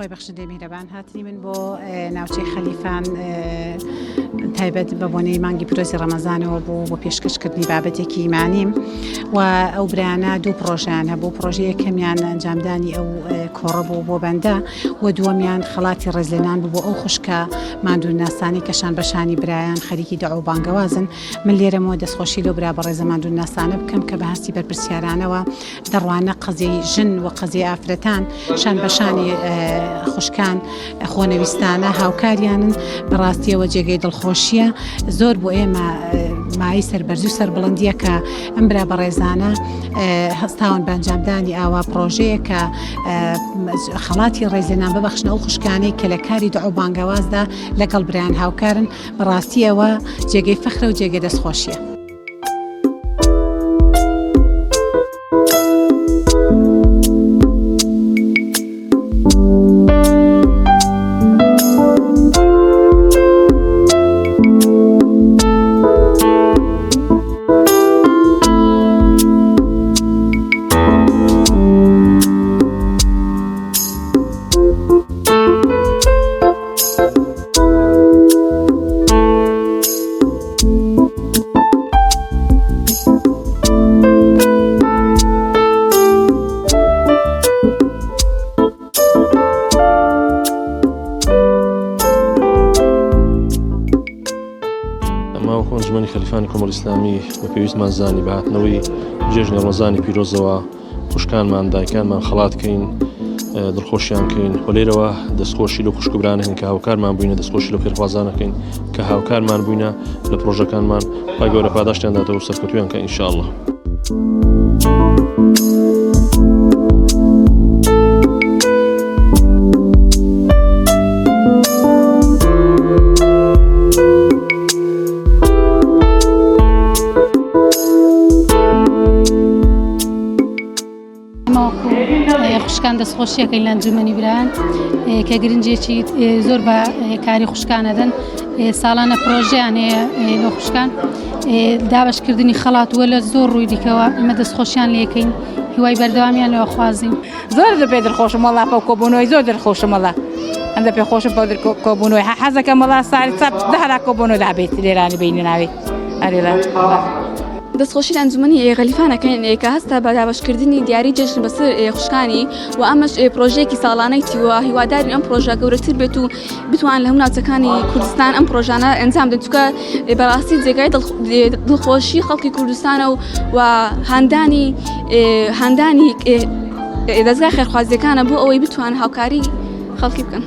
خۆی بەخشندەی میهرەبان هاتنی من بۆ ناوچەی خەلیفان تایبەت بە بۆنەی مانگی پیرۆزی ڕەمەزانەوە بوو بۆ پێشکەشکردنی بابەتێکی ئیمانیم و ئەو برانە دوو پرۆژیان هەبوو. پرۆژەیە کەمیان ئەنجامدانی ئەو کۆڕە بوو بۆ بەندە و دووەمیان خەڵاتی ڕێزلێنان بوو بۆ ئەو خوشکە ماندووناسانی کەشان بەشانی برایان خەریکی دەعو و بانگەوازن. من لێرەمەوە دەستخۆشی لەو برا بە ڕێزە ماندووناسانە بکەم کە بە هەستی بەرپرسیارانەوە دەڕوانە قەزەی ژن و قەزەی ئافرەتان شان بەشانی خوشکان خۆنەویستانە هاوکاریانن. بەڕاستیەوە جێگەی دڵخۆشیە زۆر بۆ ئێمە مای سەربەرزی و سەربڵندیە کە ئەم برا بەڕێزانە هەستاون بەنجامدانی ئاوا پرۆژەیە کە خەڵاتی ڕێزلێنان ببەخشنە ئەو خوشکانەی کە لە کاری دەعو و بانگەوازدا لەگەڵ برایان هاوکارن. بەڕاستیەوە جێگەی فەخرە و جێگەی دەستخۆشیە. ئەنجومەنی خەلیفانی کۆمەڵی ئیسلامی بە پێویستمان زانی بە هاتنەوەی جێژنی ڕەمەزانی پیرۆزەوە خوشکانمان دایکانمان خەڵاتکەین دڵخۆشیان کەین و لێرەوە دەستخۆشی لە خوشکبرانە هەین کە هاوکارمان بووینە دەستخۆشی لە خێرخوازانەکەین کە هاوکارمان بووینە لە پرۆژەکانمان پای گەورە پاداشتیان داتەوە و سەرکەوتویان کە ئینشاءالله. خوشکان دەستخۆشیەکەی لە ئەنجومەنی برایان کە گرنجێکی زۆر بە کاری خوشکانەدەن. ساڵانە پرۆژەیان هەیە لە خوشکان دابشکردنی خەڵات وە لە زۆر ڕووی دیکەوە ئمە دەستخۆشیان لێکەین هیوای بەردەوامیان لەوە خوازیین. زۆر پێ دڵخۆشم وەڵا بەو کۆبوونەوەی زۆر دڵخۆشم وەڵا ئەمدە پێ خۆشم بەو کۆبوونەوەی حەزەکەم وەڵا ساڵی دەهەدا کۆبوونەوە دابێت لێرانی بینی ناوێ ئەرێلا دەستخۆشی ئەنجومەنی خەلیفانەکەین کە هەستا بە دابشکردنی دیاری جێژن بەسەر خوشکانی و ئەمەش پرۆژەیەکی ساڵانەی تیوە هیوادارین ئەم پرۆژە گەورەتر بێت و بتوان لە هەموو ناوچەکانی کوردستان ئەم پرۆژانە ئەنجام بدەن چونکە بەڕاستی جێگای دڵخۆشی خەڵکی کوردستانە و هاندانی دەستگای خێرخوازیەکانە بۆ ئەوەی بتوان هاوکاری خەڵکی بکەن.